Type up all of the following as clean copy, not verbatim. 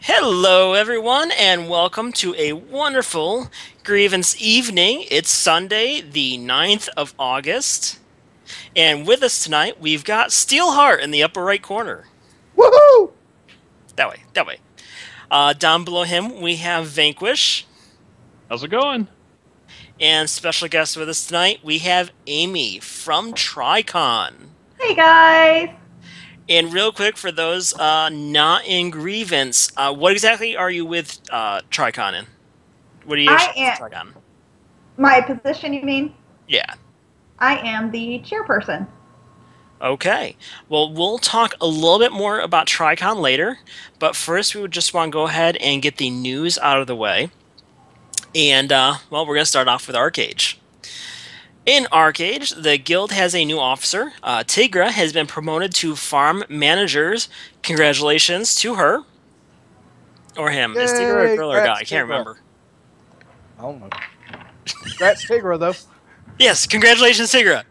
Hello, everyone, and welcome to a wonderful Grievance evening. It's Sunday, the 9th of August, and with us tonight, we've got Steelheart in the upper right corner. Woohoo! That way, that way. Down below him, we have Vanquish, How's it going? and special guest with us tonight, we have Amy from Tricon. Hey guys! And real quick, for those not in Grievance, what exactly are you with Tricon in? What do you I actually do am for Tricon? my position, you mean? Yeah. I am the chairperson. Okay. Well, we'll talk a little bit more about Tricon later, but first we would just want to go ahead and get the news out of the way. And, well, we're going to start off with Arcade. In Arcade, the guild has a new officer. Tigra has been promoted to farm managers. Congratulations to her. Or him. Is Tigra a Yay! girl or a guy? I Congrats, can't Tigra. remember. I don't know. Congrats, Tigra, though. Yes, congratulations, Tigra.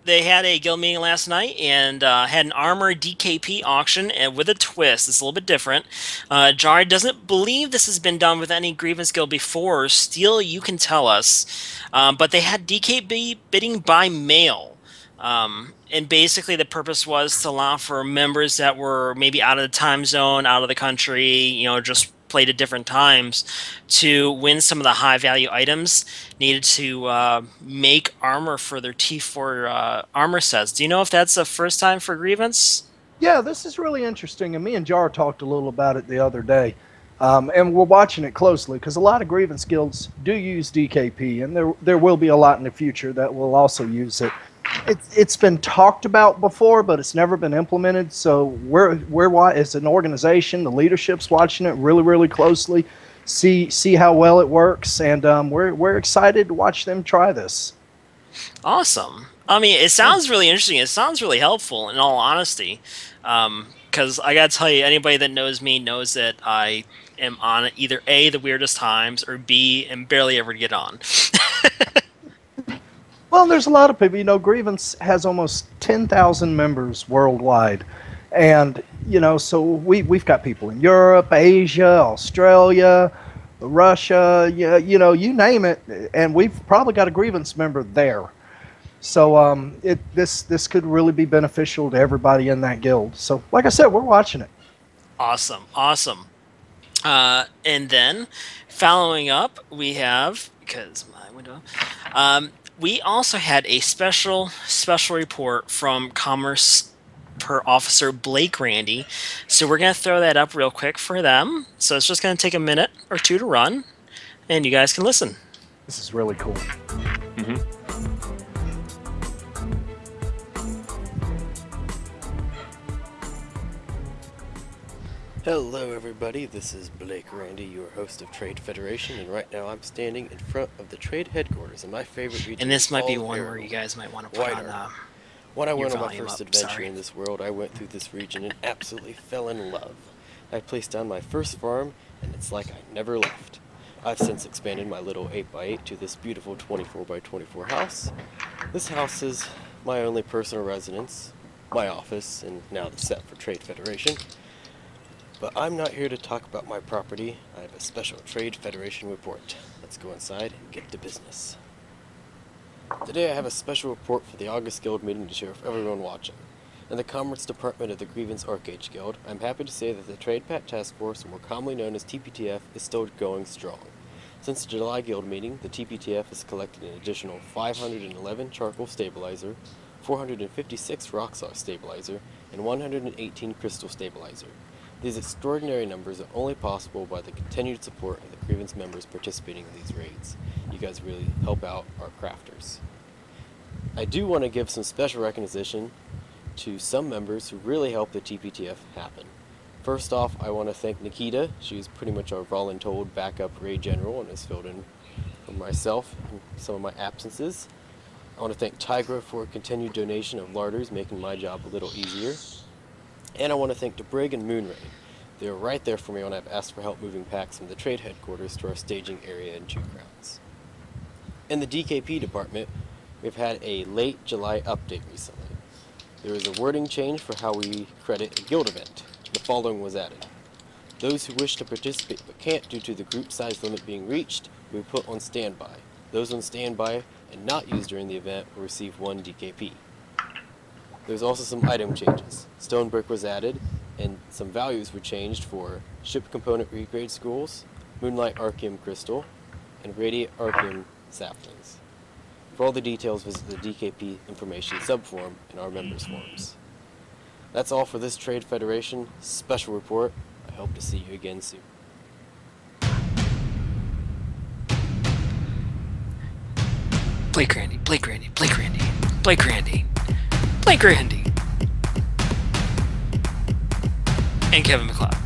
They had a guild meeting last night and had an armor DKP auction and with a twist. It's a little bit different. Jari doesn't believe this has been done with any Grievance guild before. Steel, you can tell us. But they had DKB bidding by mail. And basically, the purpose was to allow for members that were maybe out of the time zone, out of the country, just played at different times to win some of the high value items needed to make armor for their T4 armor sets. Do you know if that's the first time for Grievance? Yeah, this is really interesting, and me and Jar talked a little about it the other day, and we're watching it closely because a lot of grievance guilds do use DKP, and there will be a lot in the future that will also use it. It's been talked about before, but it's never been implemented. So as an organization, the leadership's watching it really closely, see how well it works, and we're excited to watch them try this. Awesome. I mean, it sounds really interesting. It sounds really helpful, in all honesty. Because I gotta tell you, anybody that knows me knows that I am on either A, the weirdest times, or B, am barely ever to get on. Well, there's a lot of people. Grievance has almost 10,000 members worldwide. And, so we've got people in Europe, Asia, Australia, Russia, you name it. And we've probably got a Grievance member there. So this could really be beneficial to everybody in that guild. So, like I said, we're watching it. Awesome, awesome. And then, following up, we have, because my window, we also had a special report from Commerce per Officer Blake Randy. So we're going to throw that up real quick for them. So it's just going to take a minute or two to run, and you guys can listen. This is really cool. Mm-hmm. Hello everybody, this is Blake Randy, your host of Trade Federation, and right now I'm standing in front of the trade headquarters in my favorite region. And this might be all one Arrow. where you guys might want to put Wider. on When I your went on my volume first up, adventure sorry. in this world, I went through this region and absolutely fell in love. I placed down my first farm, and it's like I never left. I've since expanded my little 8x8 to this beautiful 24x24 house. This house is my only personal residence, my office, and now the set for Trade Federation. But I'm not here to talk about my property. I have a special Trade Federation report. Let's go inside and get to business. Today I have a special report for the August Guild meeting to share with everyone watching. In the Commerce Department of the Grievance Arcade Guild, I'm happy to say that the Trade Pat Task Force, more commonly known as TPTF, is still going strong. Since the July Guild meeting, the TPTF has collected an additional 511 charcoal stabilizer, 456 rock salt stabilizer, and 118 crystal stabilizer. These extraordinary numbers are only possible by the continued support of the Grievance members participating in these raids. You guys really help out our crafters. I do want to give some special recognition to some members who really helped the TPTF happen. First off, I want to thank Nikita. She's pretty much our voluntold backup raid general and has filled in for myself and some of my absences. I want to thank Tigra for a continued donation of larders, making my job a little easier. And I want to thank DeBrig and Moonray. They were right there for me when I've asked for help moving packs from the trade headquarters to our staging area and juke grounds. In the DKP department, we've had a late July update recently. There is a wording change for how we credit a guild event. The following was added. Those who wish to participate but can't due to the group size limit being reached will be put on standby. Those on standby and not used during the event will receive 1 DKP. There's also some item changes. Stone brick was added, and some values were changed for ship component regrade schools, Moonlight Arceum Crystal, and Radiant Arceum Saplings. For all the details, visit the DKP information subform in our members forums. That's all for this Trade Federation special report. I hope to see you again soon. Blake Randy, Blake Randy, Blake Randy, Blake Randy, Blake Randy, and Kevin McLeod.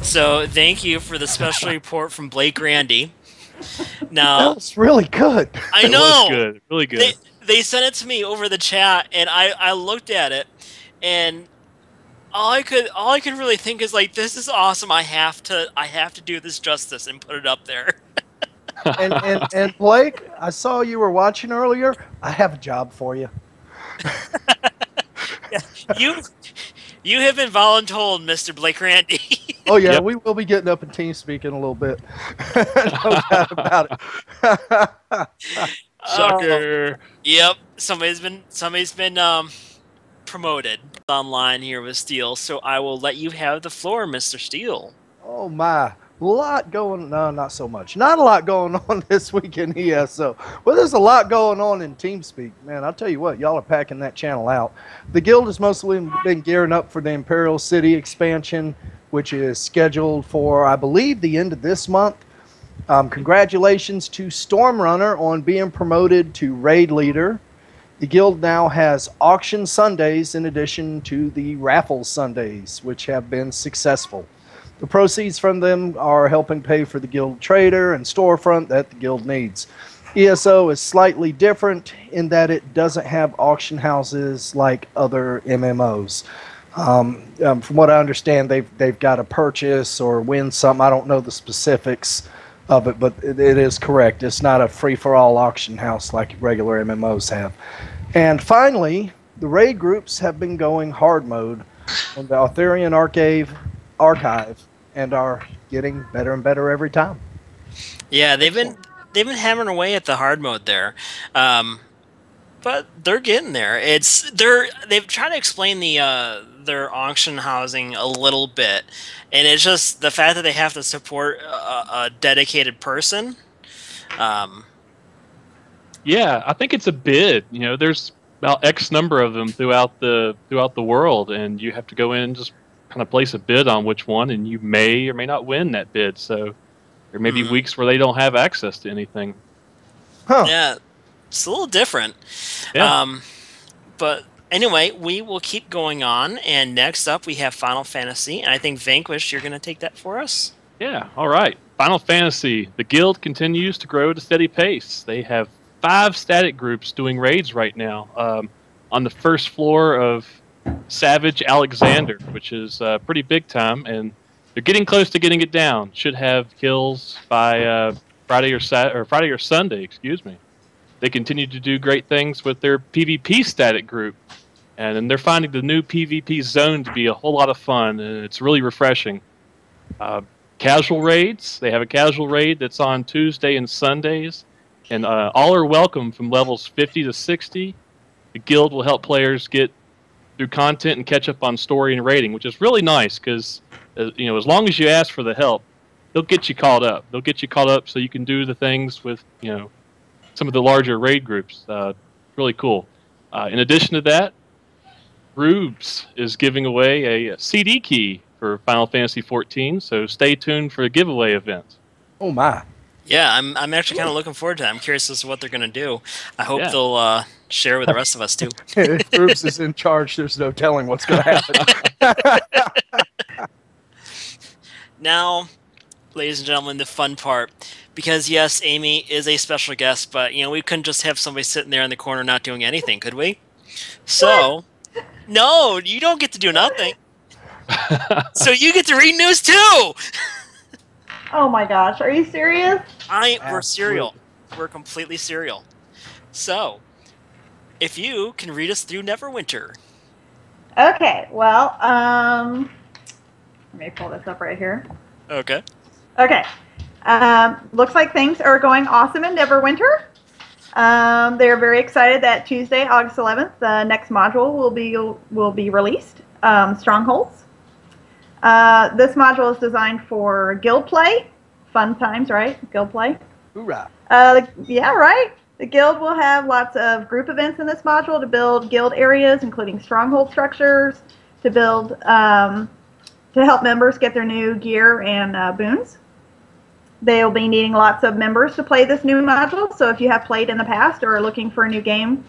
So thank you for the special report from Blake Randy. Now That was really good. I It know was good. Really good. they sent it to me over the chat, and I looked at it, and all I could really think is like, this is awesome. I have to do this justice and put it up there. And Blake, I saw you were watching earlier. I have a job for you. You have been voluntold, Mr. Blake Randy. Oh yeah, Yep. we will be getting up in TeamSpeak in a little bit. No doubt about it. Sucker. Yep, somebody's been promoted online here with Steele, so I will let you have the floor, Mr. Steele. Oh my, lot going. No, not so much. Not a lot going on this week in ESO. Well, there's a lot going on in TeamSpeak, man. I'll tell you what, y'all are packing that channel out. The guild has mostly been gearing up for the Imperial City expansion, which is scheduled for, I believe, the end of this month. Congratulations to Stormrunner on being promoted to Raid Leader. The guild now has auction Sundays in addition to the raffle Sundays, which have been successful. The proceeds from them are helping pay for the guild trader and storefront that the guild needs. ESO is slightly different in that it doesn't have auction houses like other MMOs. From what I understand, they've got to purchase or win something. I don't know the specifics of it, but it is correct. It's not a free-for-all auction house like regular MMOs have. And finally, the raid groups have been going hard mode on the Arthurian archive and are getting better and better every time. Yeah, they've been hammering away at the hard mode there, but they're getting there. They've tried to explain their auction housing a little bit, and it's just the fact that they have to support a dedicated person. Yeah, I think it's a bid. You know, there's about X number of them throughout the world, and you have to go in and just kind of place a bid on which one, and you may or may not win that bid. So there may be weeks where they don't have access to anything. Huh. Yeah, it's a little different. Yeah. But anyway, we will keep going on, and next up we have Final Fantasy, and I think Vanquish, you're going to take that for us? Yeah, all right. Final Fantasy. The guild continues to grow at a steady pace. They have 5 static groups doing raids right now. On the first floor of Savage Alexander, which is pretty big time, and they're getting close to getting it down. Should have kills by Friday or Sunday, excuse me. They continue to do great things with their PvP static group, and then they're finding the new PvP zone to be a whole lot of fun, and it's really refreshing. Casual raids. They have a casual raid that's on Tuesday and Sundays, and all are welcome from levels 50 to 60. The guild will help players get through content and catch up on story and rating, which is really nice because, you know, as long as you ask for the help, they'll get you caught up. They'll get you caught up so you can do the things with, you know, some of the larger raid groups. Really cool. In addition to that, Rubes is giving away a CD key for Final Fantasy XIV, so stay tuned for the giveaway event. Oh my. Yeah, I'm actually kind of looking forward to that. I'm curious as to what they're going to do. I hope Yeah. they'll share with the rest of us, too. If Bruce is in charge, there's no telling what's going to happen. Now, ladies and gentlemen, the fun part. Because, yes, Amy is a special guest, but, you know, we couldn't just have somebody sitting there in the corner not doing anything, could we? So, no, you don't get to do nothing. So you get to read news, too! Oh my gosh, are you serious? We're serial. We're completely serial. So, if you can read us through Neverwinter. Okay, well, let me pull this up right here. Okay. Okay. Looks like things are going awesome in Neverwinter. They're very excited that Tuesday, August 11th, the next module will be released. Strongholds. This module is designed for guild play. Fun times, right? Guild play. Hoorah. Yeah, right. The guild will have lots of group events in this module to build guild areas, including stronghold structures, to build to help members get their new gear and boons. They'll be needing lots of members to play this new module, so if you have played in the past or are looking for a new game,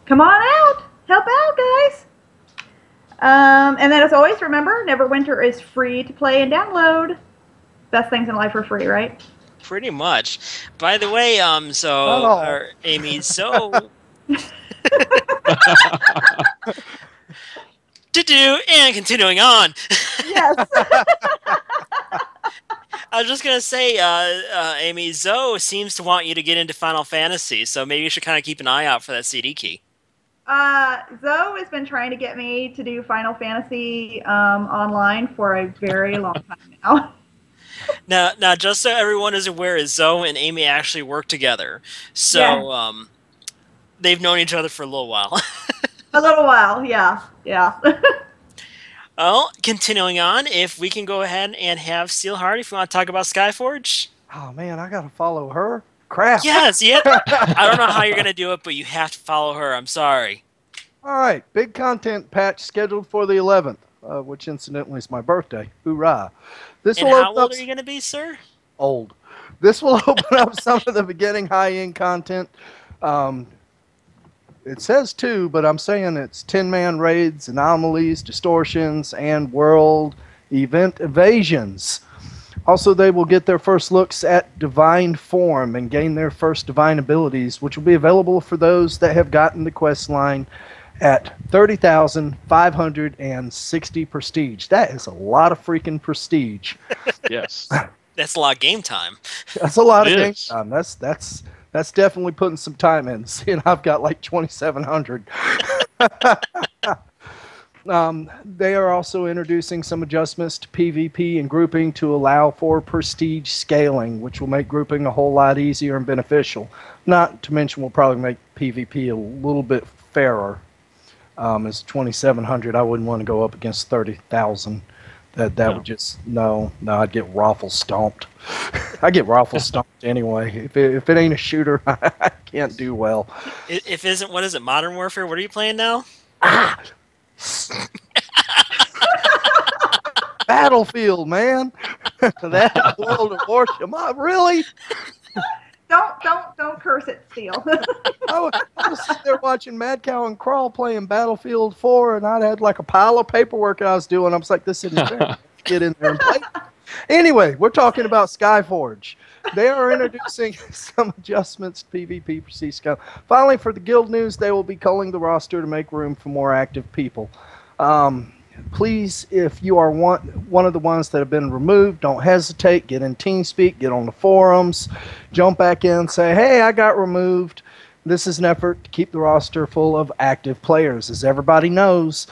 come on out! Help out, guys! And then as always, remember, Neverwinter is free to play and download. Best things in life are free, right? Pretty much. By the way, Not all. Amy, so and continuing on. Yes. I was just gonna say, Amy, Zoe seems to want you to get into Final Fantasy, so maybe you should kind of keep an eye out for that CD key. Zoe has been trying to get me to do Final Fantasy online for a very long time now. Now, just so everyone is aware, Zoe and Amy actually work together, so they've known each other for a little while. A little while, yeah. Well, continuing on, if we can go ahead and have Steelheart, if you want to talk about Skyforge. Oh, man, I got to follow her? Crap. Yes, yeah. I don't know how you're going to do it, but you have to follow her. I'm sorry. All right, big content patch scheduled for the 11th, which incidentally is my birthday. Hoorah. This And will how open old up are you going to be, sir? old. This will open up some of the beginning high-end content. It says 2, but I'm saying it's 10-man raids, anomalies, distortions, and world event evasions. Also, they will get their first looks at divine form and gain their first divine abilities, which will be available for those that have gotten the quest line at 30,560 prestige. That is a lot of freaking prestige. Yes. That's a lot of game time. That's a lot of It game is. time. That's definitely putting some time in. Seeing I've got like 2,700. They are also introducing some adjustments to PvP and grouping to allow for prestige scaling, which will make grouping a whole lot easier and beneficial. Not to mention will probably make PvP a little bit fairer. As 2,700, I wouldn't want to go up against 30,000. That No. would just no. I'd get raffle stomped. I get raffle stomped anyway. If it ain't a shooter, I can't do well. If isn't, what is it, Modern Warfare? What are you playing now? Battlefield, man. That World of Warship. Really? Don't curse it, Steel. I was sitting there watching Mad Cow and Crawl playing Battlefield 4, and I'd had like a pile of paperwork I was doing. I was like, this isn't fair. Let's get in there and play. Anyway, we're talking about Skyforge. They are introducing some adjustments to PvP for C-Sky. Finally, for the guild news, they will be culling the roster to make room for more active people. Please, if you are one of the ones that have been removed, don't hesitate. Get in TeamSpeak, get on the forums, jump back in, say, hey, I got removed. This is an effort to keep the roster full of active players. As everybody knows,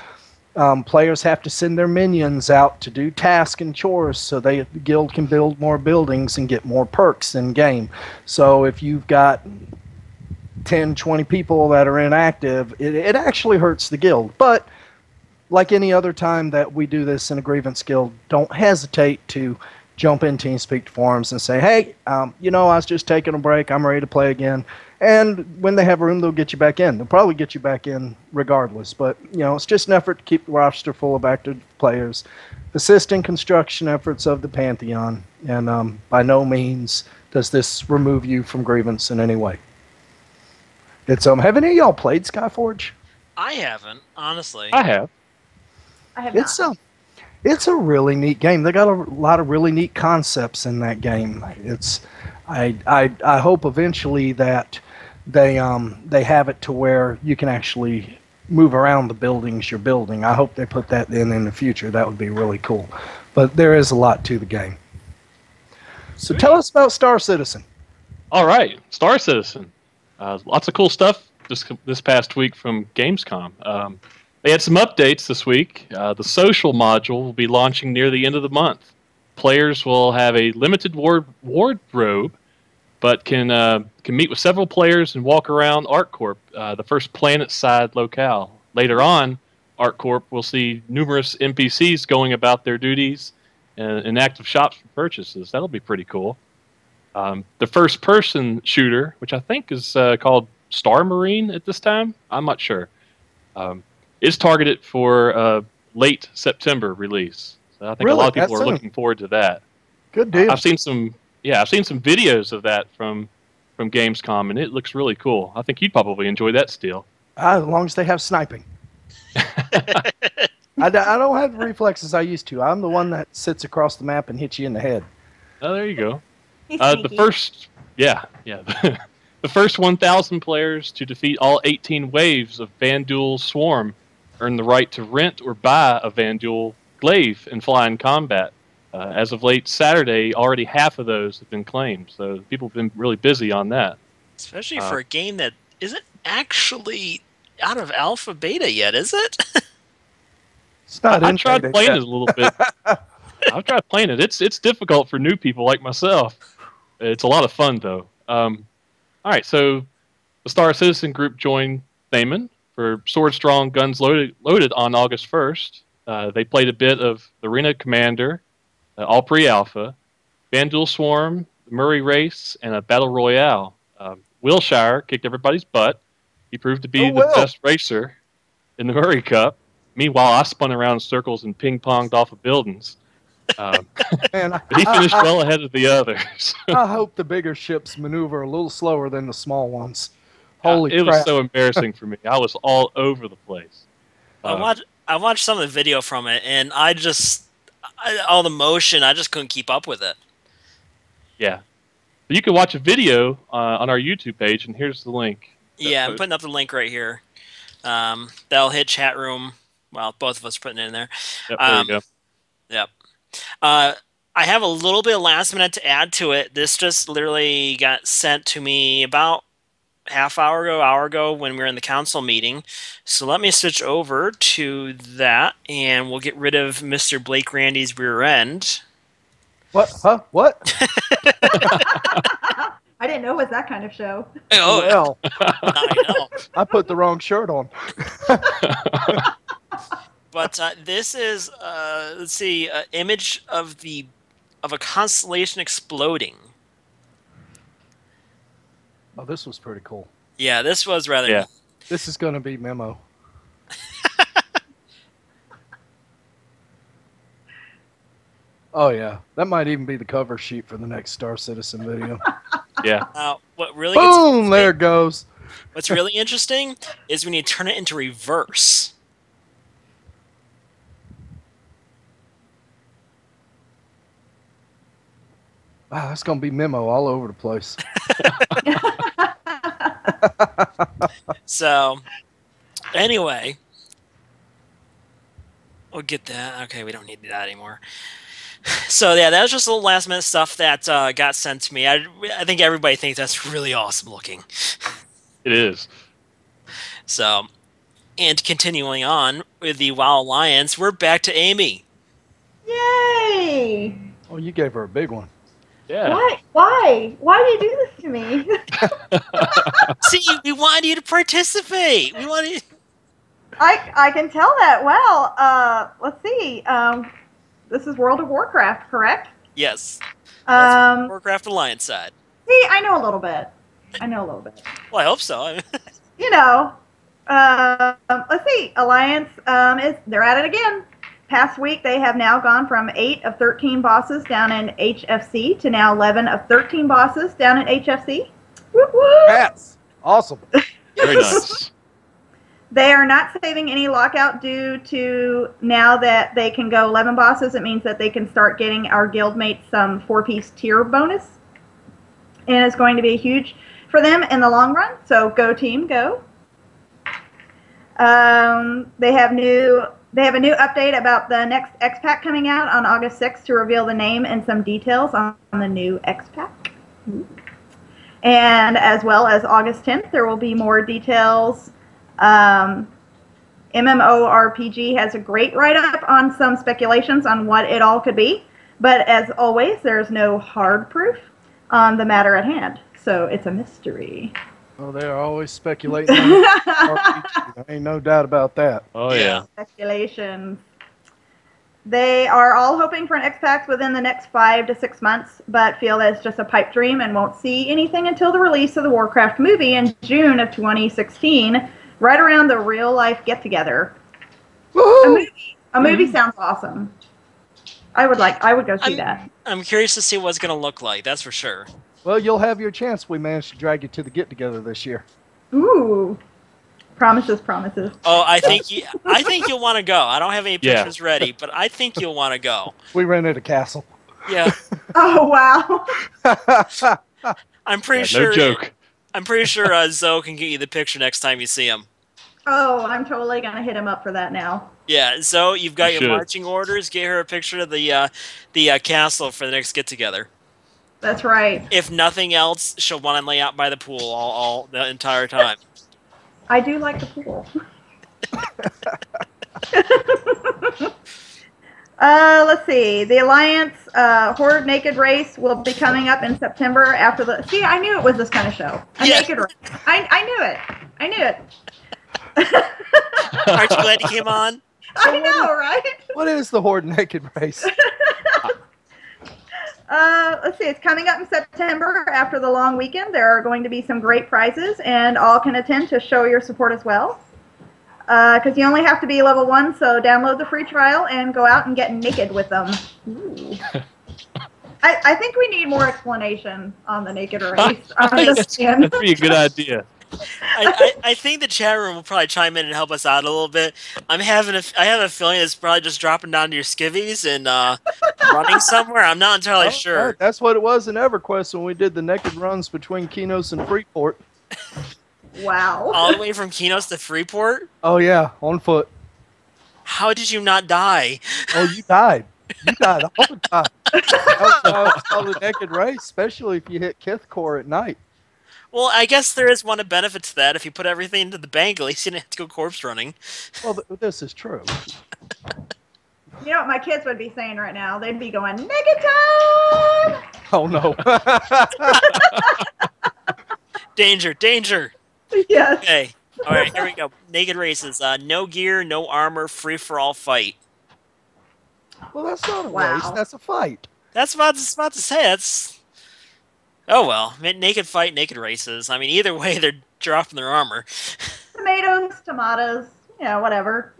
players have to send their minions out to do tasks and chores so the guild can build more buildings and get more perks in game. So if you've got 10, 20 people that are inactive, it actually hurts the guild. But like any other time that we do this in a Grievance guild, don't hesitate to jump in TeamSpeak forums and say, hey, I was just taking a break. I'm ready to play again. And when they have room, they'll get you back in. They'll probably get you back in regardless. But, it's just an effort to keep the roster full of active players, assist in construction efforts of the Pantheon. And by no means does this remove you from Grievance in any way. It's have any of y'all played Skyforge? I haven't, honestly. I have. I have not. It's a really neat game. They got a lot of really neat concepts in that game. I hope eventually that they have it to where you can actually move around the buildings you're building. I hope they put that in the future. That would be really cool. But there is a lot to the game. So tell us about Star Citizen. All right, Star Citizen. Lots of cool stuff this past week from Gamescom. They had some updates this week. The social module will be launching near the end of the month. Players will have a limited wardrobe, but can meet with several players and walk around ArcCorp, the first planet-side locale. Later on, ArcCorp will see numerous NPCs going about their duties and active shops for purchases. That'll be pretty cool. The first-person shooter, which I think is called Star Marine at this time, I'm not sure, is targeted for late September release. So I think a lot of people are looking forward to that. Good deal. I've seen some videos of that from Gamescom, and it looks really cool. I think you'd probably enjoy that still. As long as they have sniping. I don't have the reflexes I used to. I'm the one that sits across the map and hits you in the head. Oh, there you go. He's The sneaky. first, the first 1,000 players to defeat all 18 waves of Vanduul Swarm earn the right to rent or buy a Vanduul glaive and fly in combat. As of late Saturday, already half of those have been claimed. So people have been really busy on that. Especially for a game that isn't actually out of alpha beta yet, is it? It's not I in tried beta playing yet. it a little bit. I've tried playing it. It's difficult for new people like myself. It's a lot of fun though. All right, so the Star Citizen group joined Thaman for Sword Strong Guns Loaded on August 1st. They played a bit of the Arena Commander, all pre-alpha, Vanduul Swarm, the Murray Race, and a Battle Royale. Wilshire kicked everybody's butt. He proved to be the best racer in the Murray Cup. Meanwhile, I spun around in circles and ping-ponged off of buildings. Man, But he finished well ahead of the others. I hope the bigger ships maneuver a little slower than the small ones. Holy it crap. was so embarrassing for me. I was all over the place. I watched some of the video from it, and all the motion, I just couldn't keep up with it. Yeah. You can watch a video on our YouTube page, and here's the link. Yeah, I'm putting up the link right here. That'll hit chat room. Well, both of us are putting it in there. Yep, there you go. Yep. I have a little bit of last minute to add to it. This just literally got sent to me about hour ago when we were in the council meeting. So let me switch over to that, and we'll get rid of Mr. Blake Randy's rear end. What? Huh? What? I didn't know it was that kind of show. Oh, Well, I know. I put the wrong shirt on. But this is, let's see, an image of a constellation exploding. Oh, this was pretty cool. Yeah, this was rather. Yeah. This is going to be Memo. Oh, yeah. That might even be the cover sheet for the next Star Citizen video. Yeah. What really Boom! There it goes. what's really interesting is when you turn it into reverse. Wow, that's going to be Memo all over the place. So, anyway, we'll get that. Okay, we don't need that anymore. So yeah, that was just a little last minute stuff that got sent to me. I think everybody thinks that's really awesome looking. It is. So, and continuing on with the WoW Alliance, we're back to Amy. Yay! Oh, you gave her a big one. Yeah. Why? Why? Why do you do this to me? See, we wanted you to participate. We wanted. I can tell that. Well, let's see. This is World of Warcraft, correct? Yes. That's See, Warcraft Alliance side. I know a little bit. Well, I hope so. You know, let's see. Alliance they're at it again. Past week, they have now gone from 8 of 13 bosses down in HFC to now 11 of 13 bosses down in HFC. Whoop, whoop. Hats. Awesome. Very nice. They are not saving any lockout due to now that they can go 11 bosses. It means that they can start getting our guildmates some 4-piece tier bonus. And it's going to be huge for them in the long run. So go team, go. They have a new update about the next X-Pack coming out on August 6th to reveal the name and some details on the new X-Pack. And as well as August 10th, there will be more details in MMORPG has a great write-up on some speculations on what it all could be, but as always, there's no hard proof on the matter at hand, so it's a mystery. Well, they're always speculating. There ain't no doubt about that. Oh yeah. Speculations. They are all hoping for an X-Pax within the next 5 to 6 months, but feel that it's just a pipe dream and won't see anything until the release of the Warcraft movie in June of 2016, right around the real-life get-together. A movie sounds awesome. I would go see that. I'm curious to see what it's going to look like, that's for sure. Well, you'll have your chance. We managed to drag you to the get-together this year. Ooh. Promises. Oh, I think you'll want to go. I don't have any pictures ready, but I think you'll want to go. We rented a castle. Yeah. Oh, wow. I'm pretty sure. No joke. I'm pretty sure Zoe can get you the picture next time you see him. Oh, I'm totally going to hit him up for that now. Yeah, Zoe, you've got You your should. marching orders. Get her a picture of the castle for the next get-together. That's right. If nothing else, she'll want to lay out by the pool all the entire time. I do like the pool. Let's see. The Alliance Horde Naked Race will be coming up in September after the... See, I knew it was this kind of show. Naked Race. I knew it. Aren't you glad you came on? I know, right? What is the Horde Naked Race? Let's see. It's coming up in September after the long weekend. There are going to be some great prizes, and all can attend to show your support as well. Because you only have to be level 1, so download the free trial and go out and get naked with them. Ooh. I think we need more explanation on the Naked Race. That'd be a good idea. I think the chat room will probably chime in and help us out a little bit. I have a feeling it's probably just dropping down to your skivvies and running somewhere. I'm not entirely sure. Right. That's what it was in EverQuest when we did the naked runs between Kinos and Freeport. Wow. All the way from Kinos to Freeport? Oh, yeah, on foot. How did you not die? Oh, you died. You died all the time. That was called the Naked Race, especially if you hit Kithcore at night. Well, I guess there is one benefit to that. If you put everything into the bank, at least you didn't have to go corpse running. Well, this is true. You know what my kids would be saying right now? They'd be going, naked time! Oh, no. Danger, danger! Yes. Okay, alright, here we go. Naked races. No gear, no armor, free-for-all fight. Well, that's not a Wow. race. That's a fight. That's about to say. That's... Oh, well. Naked fight, naked races. I mean, either way, they're dropping their armor. Tomatoes, whatever.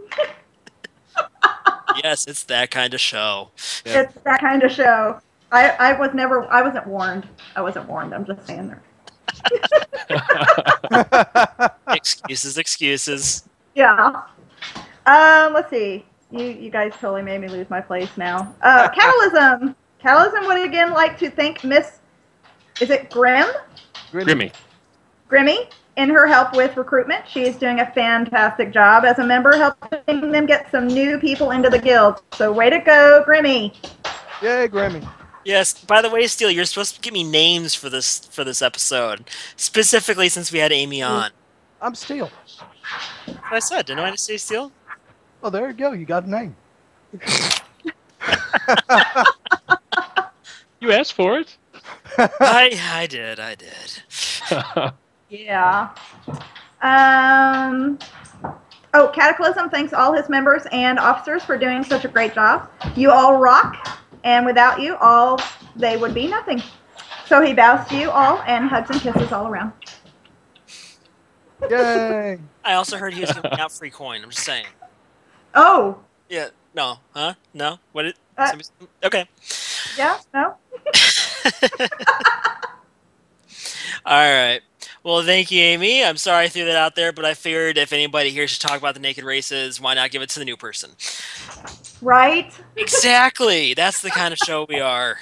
Yes, it's that kind of show. Yeah. It's that kind of show. I wasn't warned. I'm just saying there. Excuses. Yeah. Let's see. You guys totally made me lose my place now. Catalysm. Catalysm would again like to thank Miss, is it Grimmy. Grimmy, in her help with recruitment. She is doing a fantastic job as a member, helping them get some new people into the guild. So way to go, Grimmy. Yay, Grammy. Yes, by the way, Steele, you're supposed to give me names for this episode. Specifically since we had Amy on. I'm Steel. That's what I said. Didn't I just say Steele? Oh, there you go. You got a name. You asked for it. I did. Yeah. Oh, Cataclysm thanks all his members and officers for doing such a great job. You all rock, and without you all, they would be nothing. So he bows to you all and hugs and kisses all around. Yay. I also heard he was giving out free coin. I'm just saying. Oh. Yeah. No. Huh? No. What? Okay. Yeah. No. All right. Well, thank you, Amy. I'm sorry I threw that out there, but I figured if anybody here should talk about the naked races, why not give it to the new person? Right? Exactly. That's the kind of show we are.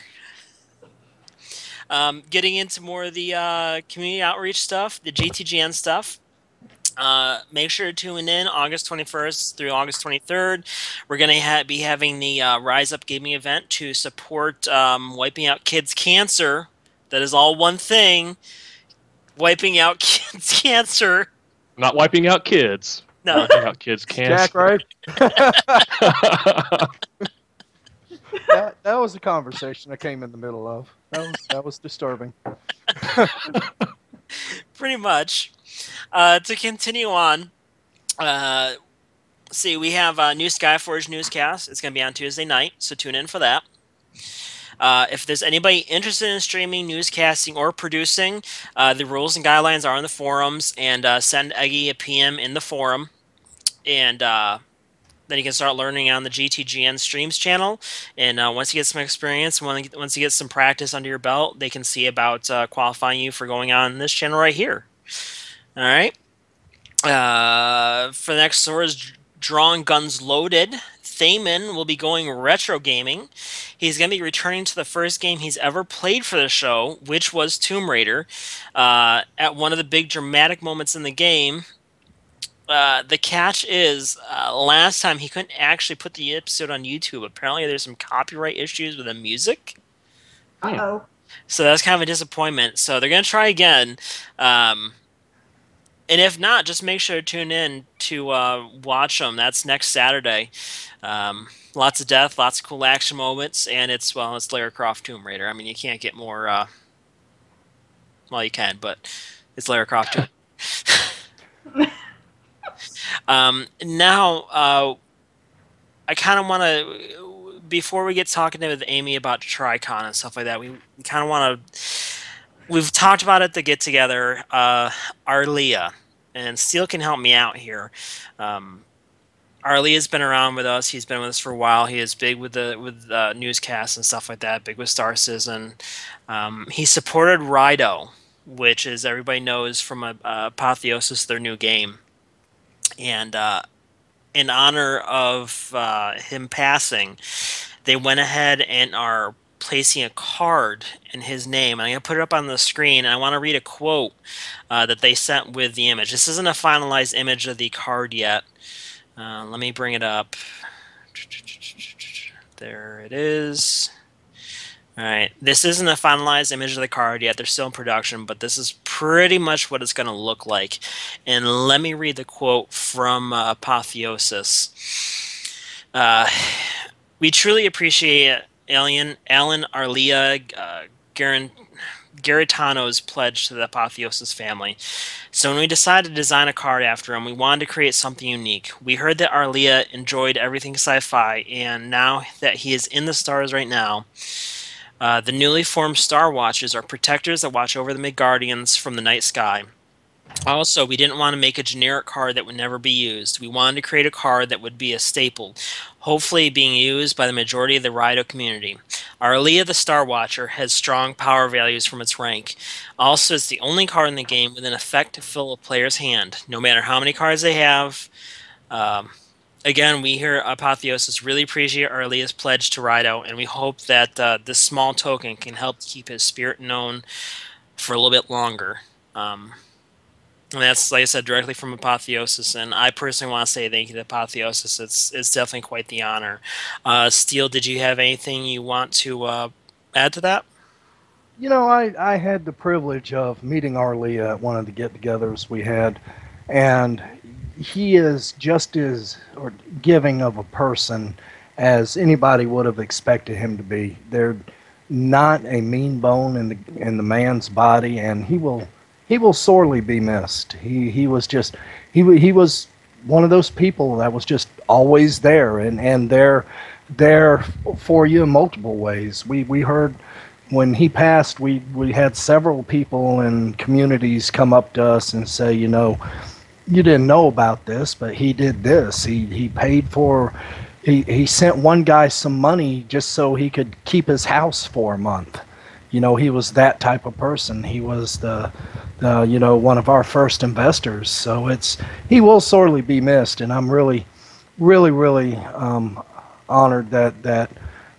Getting into more of the community outreach stuff, the GTGN stuff. Make sure to tune in August 21st through August 23rd. We're going to be having the Rise Up Gaming event to support wiping out kids' cancer. That is all one thing. Wiping out kids' cancer. Not wiping out kids. No. Check out kids can't. Jack, right? That was a conversation I came in the middle of. That was disturbing. Pretty much. To continue on, see, we have a new Skyforge newscast. It's going to be on Tuesday night, so tune in for that. If there's anybody interested in streaming, newscasting, or producing, the rules and guidelines are on the forums, and send Eggy a PM in the forum. And then you can start learning on the GTGN Streams channel. And once you get some experience, once you get some practice under your belt, they can see about qualifying you for going on this channel right here. All right. For the next story is Drawing Guns Loaded. Thaman will be going retro gaming. He's going to be returning to the first game he's ever played for the show, which was Tomb Raider. At one of the big dramatic moments in the game, the catch is last time he couldn't actually put the episode on YouTube. Apparently there's some copyright issues with the music. Uh-oh. So that's kind of a disappointment. So they're going to try again. And if not, just make sure to tune in to watch them. That's next Saturday. Lots of death, lots of cool action moments, and it's Lara Croft Tomb Raider. I mean, you can't get more. Well, you can, but it's Lara Croft Tomb Raider. Now, I kind of want to, before we get talking with Amy about TriCon and stuff like that, we kind of want to. We've talked about it at the get together. Arlia, and Steele can help me out here. Arlia's been around with us. He's been with us for a while. He is big with newscasts and stuff like that. Big with Star Citizen. He supported Rido, which, as everybody knows from Apotheosis, their new game. And in honor of him passing, they went ahead and are placing a card in his name. And I'm going to put it up on the screen. And I want to read a quote that they sent with the image. This isn't a finalized image of the card yet. Let me bring it up. There it is. All right. This isn't a finalized image of the card yet. They're still in production, but this is pretty much what it's going to look like. And let me read the quote from Apotheosis. We truly appreciate Alan Arlia Garitano's pledge to the Apotheosis family. So when we decided to design a card after him, we wanted to create something unique. We heard that Arlia enjoyed everything sci-fi, and now that he is in the stars right now, the newly formed Star Watchers are protectors that watch over the Midgardians from the night sky. Also, we didn't want to make a generic card that would never be used. We wanted to create a card that would be a staple, hopefully being used by the majority of the Rido community. Arlia the Star Watcher has strong power values from its rank. Also, it's the only card in the game with an effect to fill a player's hand, no matter how many cards they have. Again, we here at Apotheosis really appreciate Arlia's pledge to Rido, and we hope that this small token can help keep his spirit known for a little bit longer. And that's, like I said, directly from Apotheosis, and I personally want to say thank you to Apotheosis. It's definitely quite the honor. Steele, did you have anything you want to add to that? You know, I had the privilege of meeting Arlia at one of the get-togethers we had, and he is just as giving of a person as anybody would have expected him to be. They're not a mean bone in the man's body, and he will sorely be missed. He was one of those people that was just always there, and they're there for you in multiple ways. We heard when he passed, we had several people in communities come up to us and say, you know, you didn't know about this, but he did this. He paid for. He sent one guy some money just so he could keep his house for a month. You know, he was that type of person. He was the one of our first investors. So he will sorely be missed, and I'm really honored that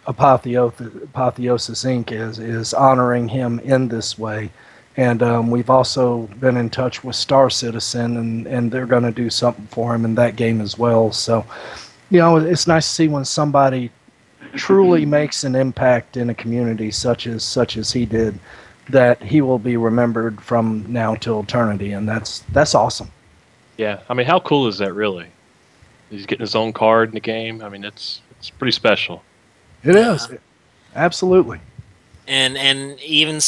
Apotheosis Inc. is honoring him in this way. And we've also been in touch with Star Citizen, and they're going to do something for him in that game as well. So, you know, it's nice to see when somebody truly makes an impact in a community such as he did, that he will be remembered from now till eternity, and that's awesome. Yeah, I mean, how cool is that really? He's getting his own card in the game. I mean, it's pretty special. It Yeah. is. Absolutely. And even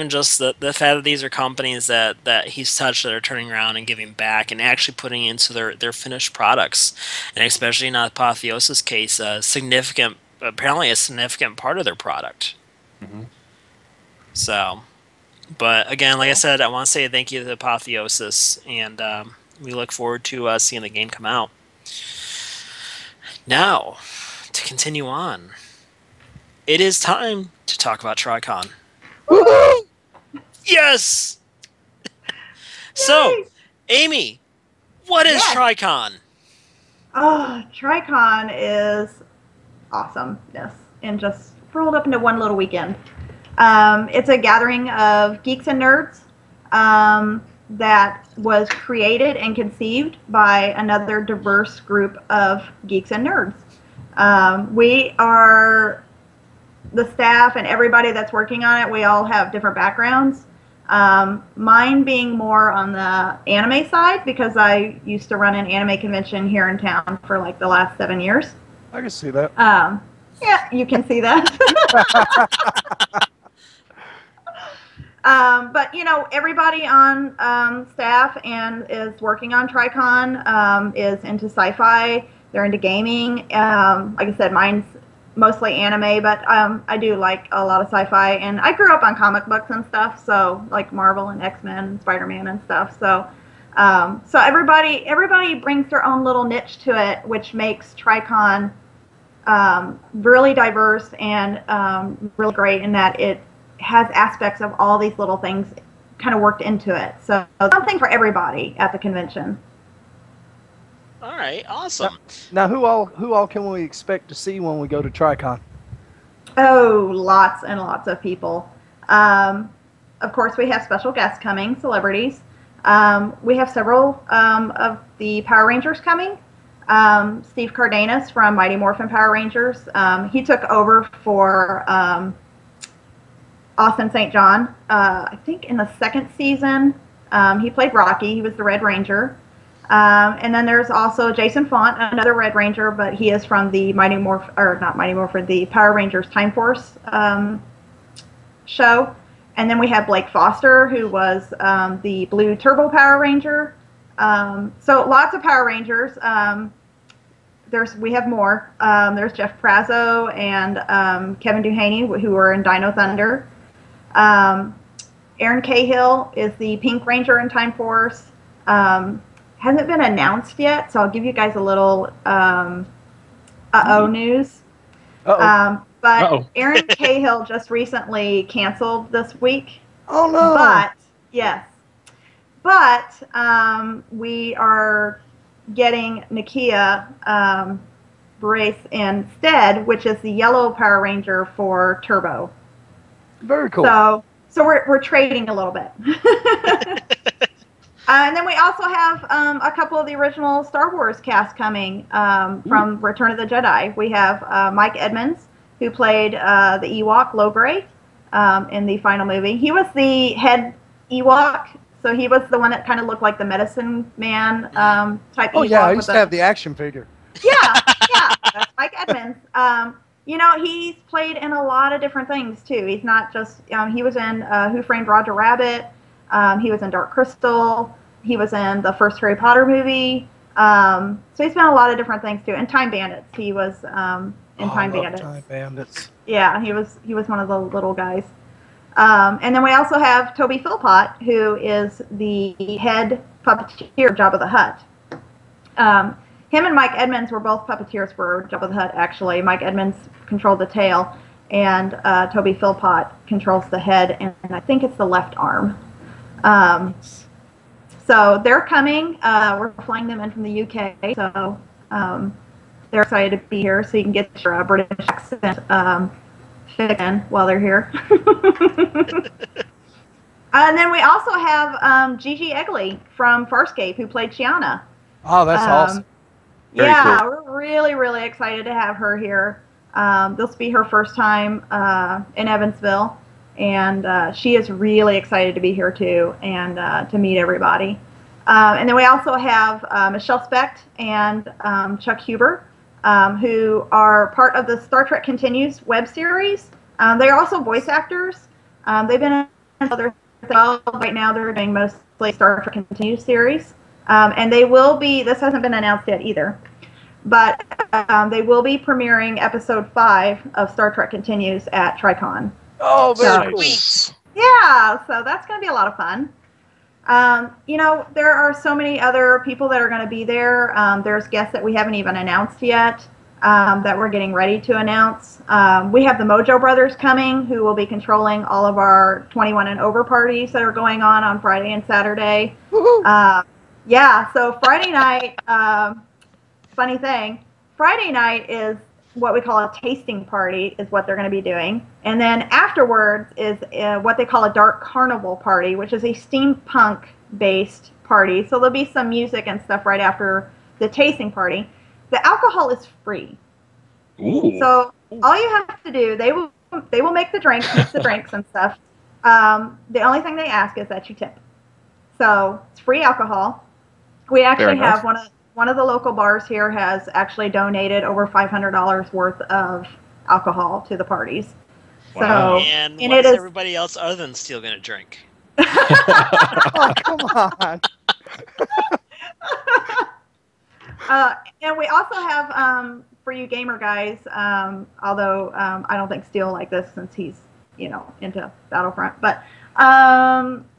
just the fact that these are companies that he's touched that are turning around and giving back and actually putting into their finished products, and especially in Apotheosis case, apparently a significant part of their product. Hmm. So, but again, like I said, I want to say thank you to Apotheosis, and we look forward to seeing the game come out. Now, to continue on, it is time to talk about Tricon. Yes! So, Yay! Amy, what is Yes. Tricon? Oh, Tricon is awesomeness and just rolled up into one little weekend. It's a gathering of geeks and nerds that was created and conceived by another diverse group of geeks and nerds. We are the staff and everybody that's working on it. We all have different backgrounds. Mine being more on the anime side because I used to run an anime convention here in town for like the last 7 years. I can see that. Yeah, you can see that. But you know, everybody on staff and is working on Tricon is into sci-fi. They're into gaming. Like I said, mine's mostly anime, but I do like a lot of sci-fi. And I grew up on comic books and stuff, so like Marvel and X-Men and Spider-Man and stuff. So so everybody brings their own little niche to it, which makes Tricon really diverse and really great in that it has aspects of all these little things kind of worked into it. So something for everybody at the convention. All right, awesome. Now, who all can we expect to see when we go to Tricon? Oh, lots and lots of people. Of course, we have special guests coming, celebrities. We have several of the Power Rangers coming. Steve Cardenas from Mighty Morphin Power Rangers. He took over for Austin St. John. I think in the second season, he played Rocky. He was the Red Ranger. And then there's also Jason Font, another Red Ranger, but he is from the the Power Rangers Time Force show. And then we have Blake Foster, who was the Blue Turbo Power Ranger. So lots of Power Rangers. We have more. There's Jeff Prazo and Kevin Duhaney, who are in Dino Thunder. Aaron Cahill is the Pink Ranger in Time Force. Hasn't been announced yet, so I'll give you guys a little news. But Aaron Cahill just recently canceled this week. Oh no! But yes, we are getting Nakia Brace instead, which is the yellow Power Ranger for Turbo. Very cool. So we're trading a little bit. And then we also have a couple of the original Star Wars cast coming from Return of the Jedi. We have Mike Edmonds, who played the Ewok Logray in the final movie. He was the head Ewok, so he was the one that kind of looked like the medicine man type Ewok. Oh yeah, I used to have the action figure. Yeah, that's Mike Edmonds. You know, he's played in a lot of different things too. He's not just he was in Who Framed Roger Rabbit. He was in Dark Crystal. He was in the first Harry Potter movie. So he's been in a lot of different things too. And Time Bandits. He was in Time Bandits. Time Bandits. Yeah, he was one of the little guys. And then we also have Toby Philpott, who is the head puppeteer of Jabba the Hutt. Him and Mike Edmonds were both puppeteers for Jabba the Hutt, actually. Mike Edmonds controlled the tail, and Toby Philpott controls the head, and I think it's the left arm. So they're coming. We're flying them in from the UK, so they're excited to be here, so you can get your British accent fixed in while they're here. And then we also have Gigi Egley from Farscape, who played Chiana. Oh, that's awesome. Very Yeah, cool. we're really, really excited to have her here. This will be her first time in Evansville, and she is really excited to be here too and to meet everybody. And then we also have Michelle Specht and Chuck Huber, who are part of the Star Trek Continues web series. They are also voice actors. They've been in other things. Right now they're doing mostly Star Trek Continues series. And they will be, this hasn't been announced yet either, but they will be premiering episode 5 of Star Trek Continues at TriCon. Oh, very cool. Sweet. Yeah, so that's going to be a lot of fun. There are so many other people that are going to be there. There's guests that we haven't even announced yet that we're getting ready to announce. We have the Mojo Brothers coming, who will be controlling all of our 21 and over parties that are going on Friday and Saturday. Yeah, so Friday night, funny thing, Friday night is what we call a tasting party is what they're going to be doing. And then afterwards is what they call a dark carnival party, which is a steampunk-based party. So there'll be some music and stuff right after the tasting party. The alcohol is free. Ooh. So all you have to do, they will make the drinks, mix the drinks and stuff. The only thing they ask is that you tip. So it's free alcohol. We actually have one of the local bars here has actually donated over $500 worth of alcohol to the parties. Wow. So, And and what it is is everybody else other than Steel going to drink? Oh, come on. And we also have for you gamer guys, although I don't think Steel like this since he's into Battlefront, but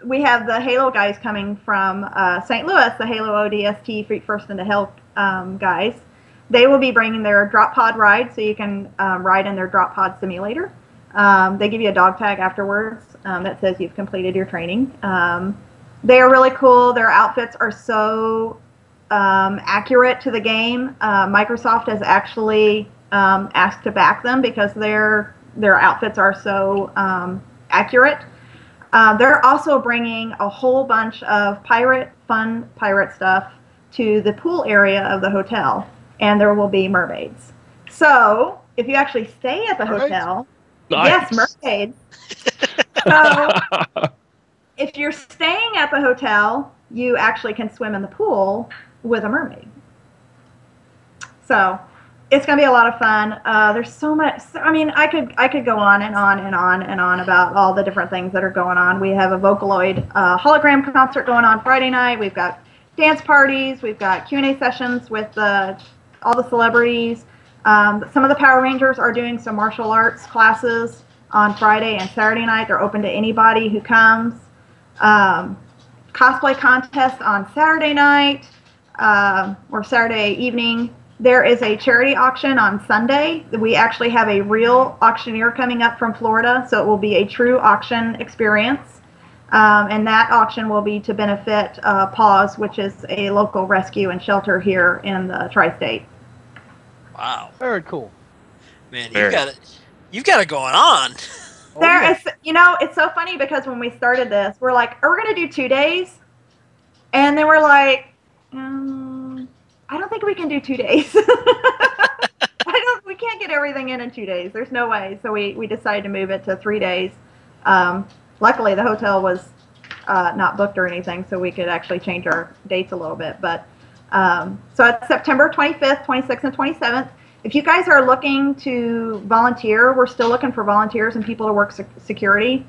we have the Halo guys coming from St. Louis, the Halo ODST Feet First into Hell guys. They will be bringing their drop pod ride, so you can ride in their drop pod simulator. They give you a dog tag afterwards that says you've completed your training. They are really cool. Their outfits are so accurate to the game. Microsoft has actually asked to back them because their outfits are so accurate. They're also bringing a whole bunch of fun pirate stuff to the pool area of the hotel, and there will be mermaids. So if you actually stay at the hotel, Nice. yes, mermaids. So if you're staying at the hotel, you actually can swim in the pool with a mermaid. So it's going to be a lot of fun. There's so much. I mean, I could go on and on and on and on about all the different things that are going on. We have a Vocaloid hologram concert going on Friday night. We've got dance parties. We've got Q&A sessions with all the celebrities. Some of the Power Rangers are doing some martial arts classes on Friday and Saturday night. They're open to anybody who comes. Cosplay contest on Saturday night or Saturday evening. There is a charity auction on Sunday. We actually have a real auctioneer coming up from Florida, so it will be a true auction experience. And that auction will be to benefit PAWS, which is a local rescue and shelter here in the tri-state. Wow, Very cool. man, Very. you've got it going on. Oh, There yeah. is, it's so funny because when we started this, we're like, are we going to do 2 days? And then we're like, I don't think we can do 2 days. We can't get everything in 2 days. There's no way. So we decided to move it to 3 days. Luckily, the hotel was not booked or anything, so we could actually change our dates a little bit. But so it's September 25th, 26th, and 27th. If you guys are looking to volunteer, we're still looking for volunteers and people to work security.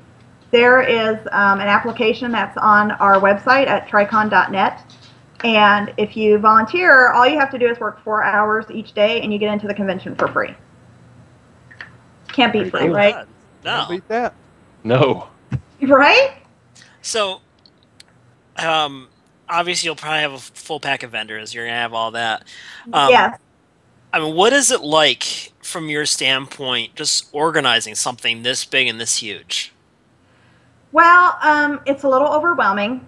There is an application that's on our website at tricon.net. And if you volunteer, all you have to do is work 4 hours each day, and you get into the convention for free. Can't beat free, right? God, Can't no. beat that. No. Right? So, obviously, you'll probably have a full pack of vendors. You're gonna have all that. Yes. I mean, what is it like from your standpoint, just organizing something this big and this huge? Well, it's a little overwhelming.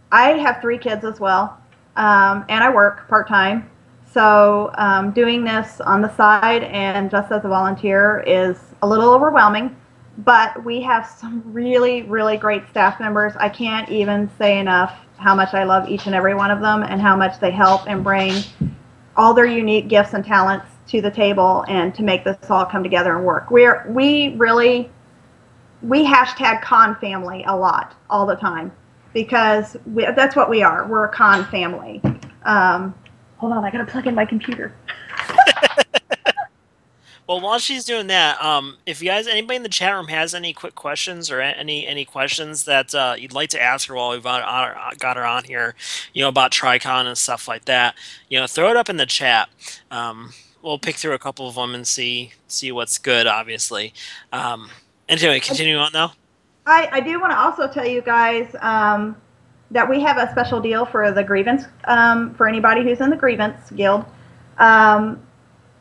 I have 3 kids as well, and I work part-time. So doing this on the side and just as a volunteer is a little overwhelming, but we have some really, really great staff members. I can't even say enough how much I love each and every one of them and how much they help and bring all their unique gifts and talents to the table and to make this all come together and work. We hashtag con family a lot, all the time. because that's what we are. We're a con family. Hold on, I gotta plug in my computer. Well, while she's doing that, if you guys, anybody in the chat room has any quick questions or any questions that you'd like to ask her while we've got her on here, about Tricon and stuff like that, throw it up in the chat. We'll pick through a couple of them and see what's good, obviously. Anyway, continue on now. I do want to also tell you guys that we have a special deal for the Grievance, for anybody who's in the Grievance Guild.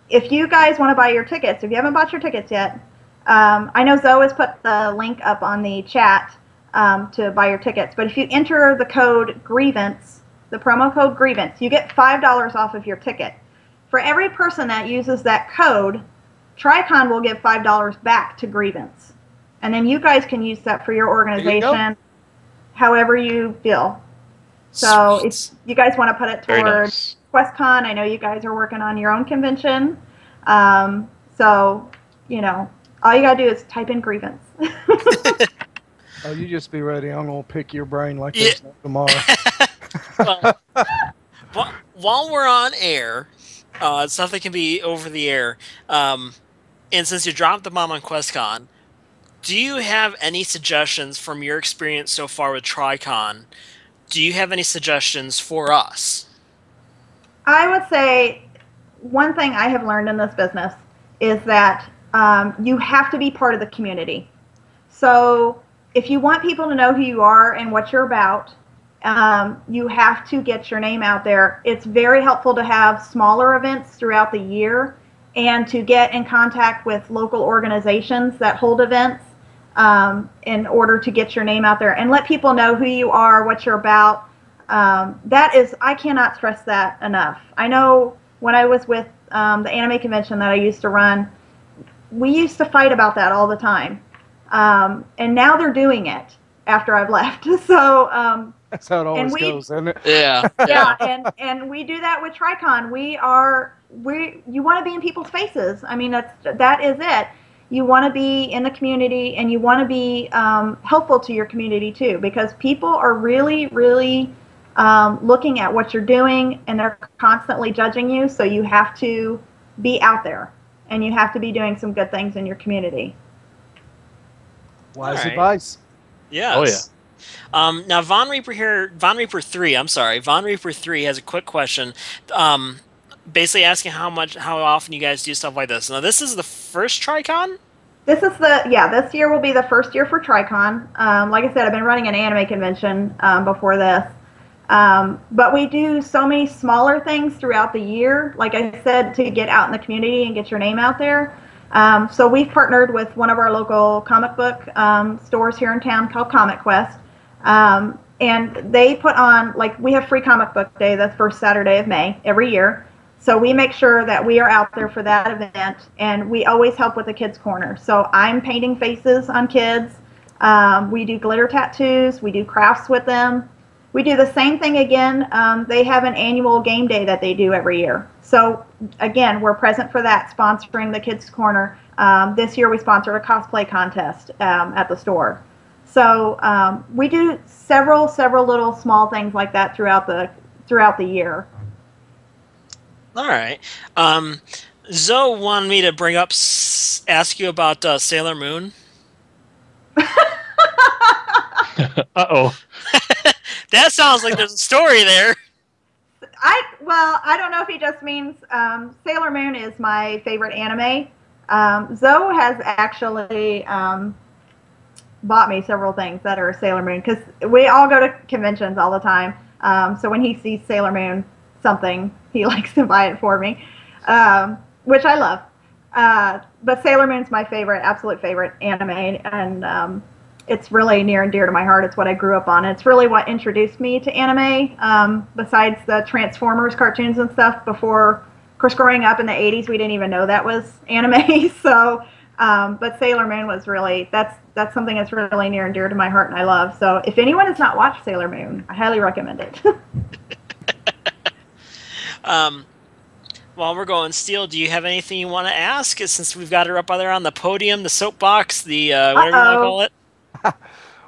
If you guys want to buy your tickets, if you haven't bought your tickets yet, I know Zoe has put the link up on the chat to buy your tickets, but if you enter the code Grievance, the promo code Grievance, you get $5 off of your ticket. For every person that uses that code, Tricon will give $5 back to Grievance. And then you guys can use that for your organization however you feel. So if you guys want to put it towards QuestCon, I know you guys are working on your own convention. So, all you got to do is type in Grievance. Oh, you just be ready. I'm going to pick your brain like this tomorrow. While we're on air, stuff that can be over the air, and since you dropped the bomb on QuestCon, do you have any suggestions from your experience so far with Tricon? Do you have any suggestions for us? I would say one thing I have learned in this business is that you have to be part of the community. So if you want people to know who you are and what you're about, you have to get your name out there. It's very helpful to have smaller events throughout the year and to get in contact with local organizations that hold events in order to get your name out there and let people know who you are, what you're about. I cannot stress that enough. I know when I was with the anime convention that I used to run, we used to fight about that all the time. And now they're doing it after I've left. So that's how it always goes, isn't it? Yeah. Yeah, and we do that with Tricon. You want to be in people's faces. I mean, that is it. You want to be in the community, and you want to be helpful to your community too, because people are really, really looking at what you're doing, and they're constantly judging you. So you have to be out there, and you have to be doing some good things in your community. Wise advice. Yes. Oh yeah. Now Von Reaper 3 has a quick question. Basically asking how often you guys do stuff like this. Now, this is the first Tricon? This year will be the first year for Tricon. Like I said, I've been running an anime convention before this. But we do so many smaller things throughout the year, like I said, to get out in the community and get your name out there. So we've partnered with one of our local comic book stores here in town called Comic Quest. And they put on, we have Free Comic Book Day, the first Saturday of May every year. So we make sure that we are out there for that event, and we always help with the Kids Corner. So I'm painting faces on kids. We do glitter tattoos. We do crafts with them. We do the same thing again. They have an annual game day that they do every year. So again, we're present for that, sponsoring the Kids Corner. This year we sponsored a cosplay contest at the store. So we do several little small things like that throughout the year. All right. Zoe wanted me to ask you about Sailor Moon. Uh-oh. That sounds like there's a story there. I don't know if he just means Sailor Moon is my favorite anime. Zoe has actually bought me several things that are Sailor Moon, because we all go to conventions all the time. So when he sees Sailor Moon something, he likes to buy it for me, which I love. But Sailor Moon's my absolute favorite anime, and it's really near and dear to my heart. It's what I grew up on. It's really what introduced me to anime, besides the Transformers cartoons and stuff. Before, of course, growing up in the 80s, we didn't even know that was anime. So, but Sailor Moon was really, that's something that's really near and dear to my heart and I love. So if anyone has not watched Sailor Moon, I highly recommend it. While we're going, Steel, do you have anything you want to ask? Since we've got her up there on the podium, the soapbox, the whatever you want to call it.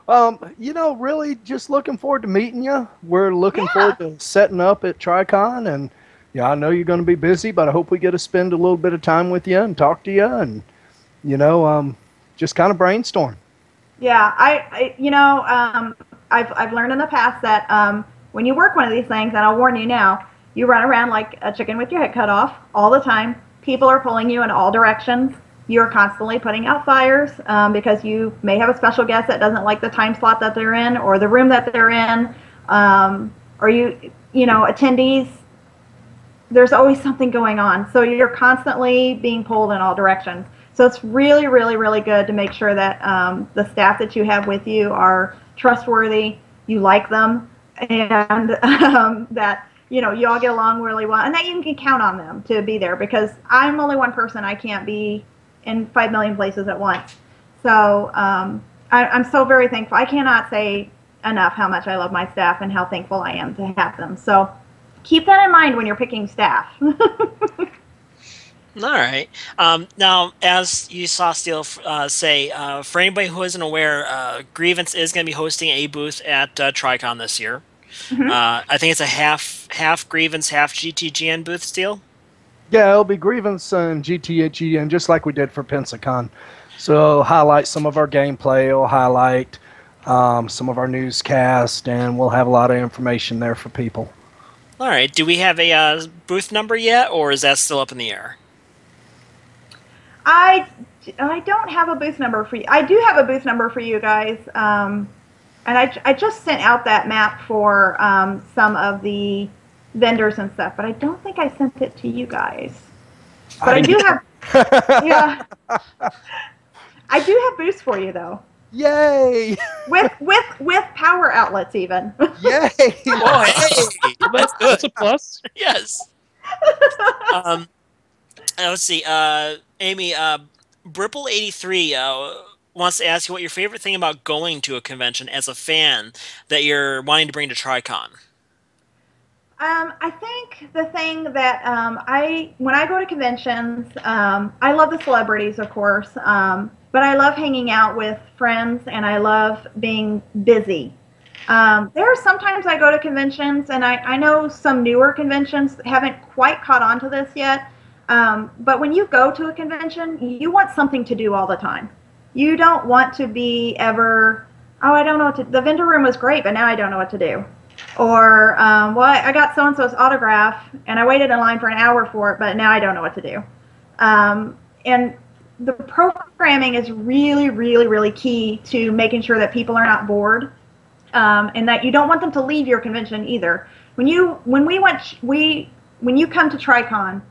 Really just looking forward to meeting you. We're looking Yeah. forward to setting up at TriCon, and yeah, I know you're going to be busy, but I hope we get to spend a little bit of time with you and talk to you, and just kind of brainstorm. Yeah, I've learned in the past that when you work one of these things, and I'll warn you now, you run around like a chicken with your head cut off all the time. People are pulling you in all directions. You're constantly putting out fires because you may have a special guest that doesn't like the time slot that they're in or the room that they're in, or attendees. There's always something going on, so you're constantly being pulled in all directions. So it's really, really, really good to make sure that the staff that you have with you are trustworthy, you like them, and that you all get along really well, and that you can count on them to be there, because I'm only one person. I can't be in 5 million places at once. So I'm so very thankful. I cannot say enough how much I love my staff and how thankful I am to have them. So keep that in mind when you're picking staff. All right. Now, as you saw Steele say, for anybody who isn't aware, Grievance is going to be hosting a booth at TriCon this year. Mhm. I think it's a half Grievance, half GTGN booth, Steele. Yeah, it'll be Grievance and GTHE, just like we did for Pensacon. So it'll highlight some of our gameplay, it'll highlight some of our newscast, and we'll have a lot of information there for people. All right. Do we have a booth number yet, or is that still up in the air? I don't have a booth number for you. I do have a booth number for you guys, and I just sent out that map for some of the vendors and stuff, but I don't think I sent it to you guys. But I do have, yeah, I do have booths for you though. Yay! With power outlets even. Yay! Oh, hey, That's a plus. yes. Let's see. Amy, Bripple83 wants to ask you what your favorite thing about going to a convention as a fan that you're wanting to bring to TriCon. I think the thing that when I go to conventions, I love the celebrities, of course, but I love hanging out with friends, and I love being busy. There are sometimes I go to conventions, and I know some newer conventions haven't quite caught on to this yet, but when you go to a convention, you want something to do all the time. You don't want to be ever, oh, I don't know what to, the vendor room was great, but now I don't know what to do. Or, well, I got so-and-so's autograph, and I waited in line for an hour for it, but now I don't know what to do. And the programming is really, really, really key to making sure that people are not bored, and that you don't want them to leave your convention either. When you come to TriCon,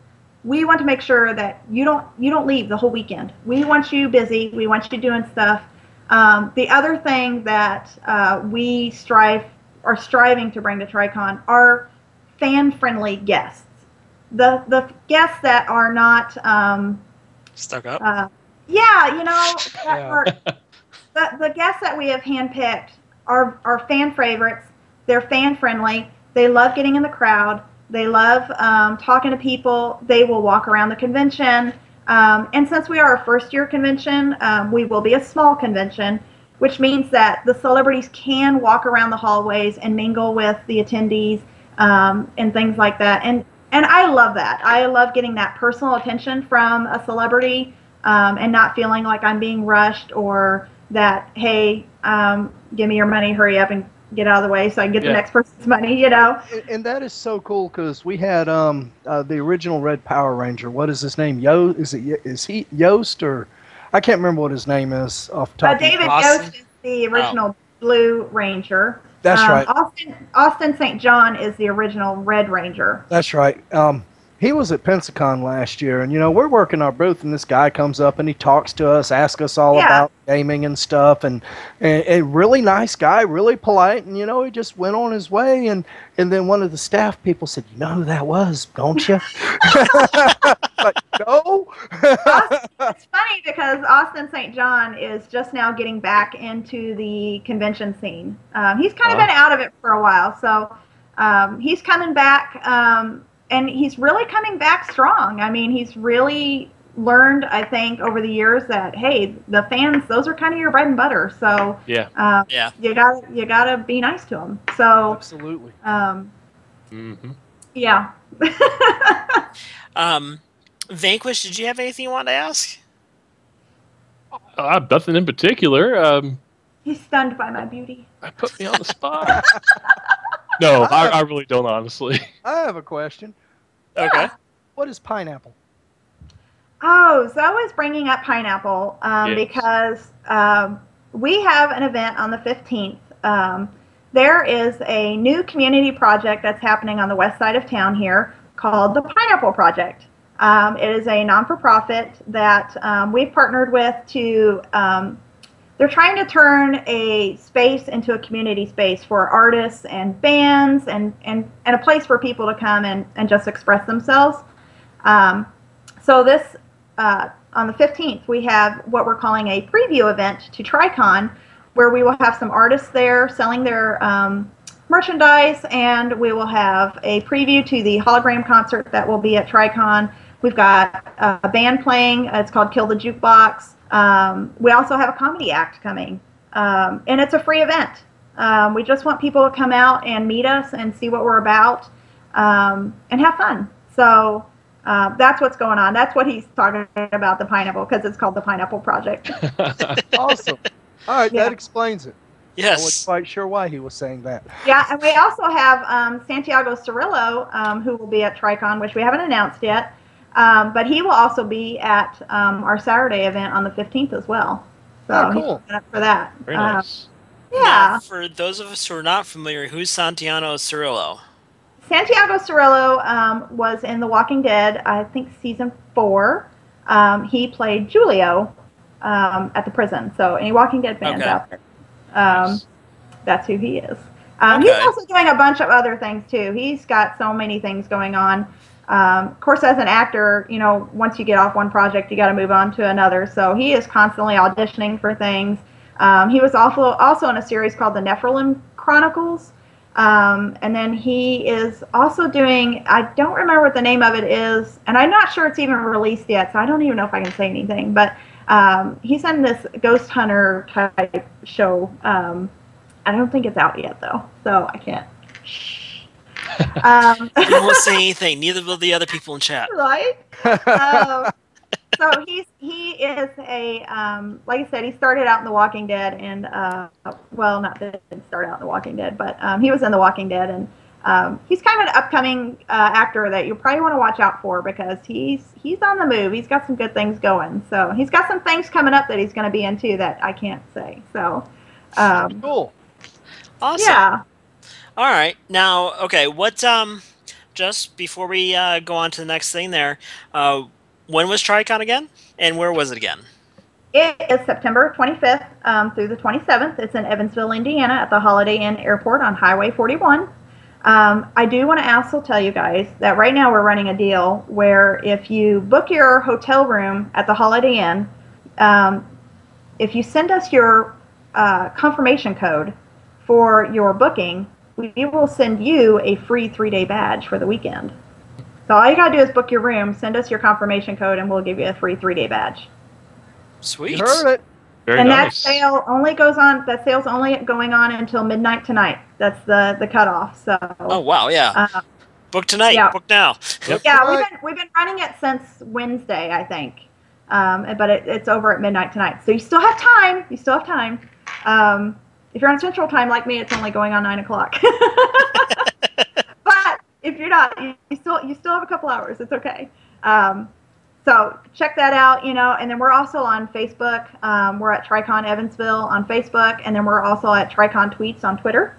we want to make sure that you don't leave the whole weekend. We want you busy. We want you doing stuff. The other thing that we are striving to bring to TriCon are fan-friendly guests. The guests that are not Stuck up. The guests that we have handpicked are fan favorites. They're fan-friendly. They love getting in the crowd. They love talking to people. They will walk around the convention. And since we are a first-year convention, we will be a small convention, which means that the celebrities can walk around the hallways and mingle with the attendees and things like that. And I love that. I love getting that personal attention from a celebrity and not feeling like I'm being rushed, or that, hey, give me your money, hurry up and get out of the way so I can get the next person's money, And that is so cool, because we had the original Red Power Ranger. What is his name? Is he Yost, or I can't remember what his name is off the top of my head. David Yost is the original Blue Ranger. That's right. Austin St. John is the original Red Ranger. That's right. He was at Pensacon last year, and we're working our booth, and this guy comes up and he talks to us, asks us all about gaming and stuff, and a really nice guy, really polite, and he just went on his way, and then one of the staff people said, "You know who that was, don't you?" Like, no. It's funny because Austin St. John is just now getting back into the convention scene. He's kind of been out of it for a while, so he's coming back. And he's really coming back strong. I mean, he's really, learned, I think, over the years that, hey, the fans, those are kind of your bread and butter. So Yeah. Yeah. you gotta be nice to them. So Absolutely. Mm-hmm. yeah. Vanquish, did you have anything you wanted to ask? Nothing in particular. He's stunned by my beauty. Put me on the spot. No, I really don't, honestly. I have a question. Okay. What is pineapple? Oh, Zoe is bringing up pineapple Yes. because we have an event on the 15th. There is a new community project that's happening on the west side of town here called the Pineapple Project. It is a non-for-profit that we've partnered with to, they're trying to turn a space into a community space for artists and bands and a place for people to come and just express themselves. So this, on the 15th, we have what we're calling a preview event to TriCon, where we will have some artists there selling their merchandise, and we will have a preview to the hologram concert that will be at TriCon. We've got a band playing. It's called Kill the Jukebox. We also have a comedy act coming, and it's a free event. We just want people to come out and meet us and see what we're about, and have fun. So that's what's going on. That's what he's talking about, the pineapple, because it's called the Pineapple Project. Awesome. All right, Yeah. that explains it. I wasn't Yes. quite sure why he was saying that. Yeah, and we also have Santiago Cirillo, who will be at TriCon, which we haven't announced yet. But he will also be at our Saturday event on the 15th as well. So Oh, he's cool. signing up for that. Very nice. Yeah. Now, for those of us who are not familiar, who's Santiago Cirillo? Santiago Cirillo was in The Walking Dead, I think season 4. He played Julio at the prison. So any Walking Dead fans Okay. out there, Nice. that's who he is. Okay. He's also doing a bunch of other things too. He's got so many things going on. Of course, as an actor, you know, once you get off one project, you got to move on to another. So he is constantly auditioning for things. He was also in a series called the Nephilim Chronicles. And then he is also doing, I don't remember what the name of it is, and I'm not sure it's even released yet, so I don't even know if I can say anything. But he's in this ghost hunter type show. I don't think it's out yet, though, so I can't. You won't say anything. Neither will the other people in chat. Right? So he is a like I said, he started out in The Walking Dead, and well, not that he didn't start out in The Walking Dead, but he was in The Walking Dead, and he's kind of an upcoming actor that you probably want to watch out for, because he's on the move. He's got some good things going. So he's got some things coming up that he's going to be into that I can't say. So Cool. Awesome. yeah. All right. Now, okay, what just before we go on to the next thing there, when was TriCon again? And where was it again? It is September 25th through the 27th. It's in Evansville, Indiana, at the Holiday Inn Airport on Highway 41. I do want to also tell you guys that right now we're running a deal where if you book your hotel room at the Holiday Inn, if you send us your confirmation code for your booking, we will send you a free 3-day badge for the weekend. So all you got to do is book your room, send us your confirmation code, and we'll give you a free 3-day badge. Sweet. You heard it. Very And nice. that sale only goes on. That sale's only going on until midnight tonight. That's the cutoff. So. Oh wow, yeah. Book tonight. yeah. Book now. Yep. Yeah, Tonight. we've been running it since Wednesday, I think. But it's over at midnight tonight. So you still have time. You still have time. If you're on Central Time like me, it's only going on 9 o'clock. But if you're not, you still have a couple hours. It's okay. So check that out, you know, and then we're also on Facebook. We're at TriCon Evansville on Facebook, and then we're also at TriCon Tweets on Twitter.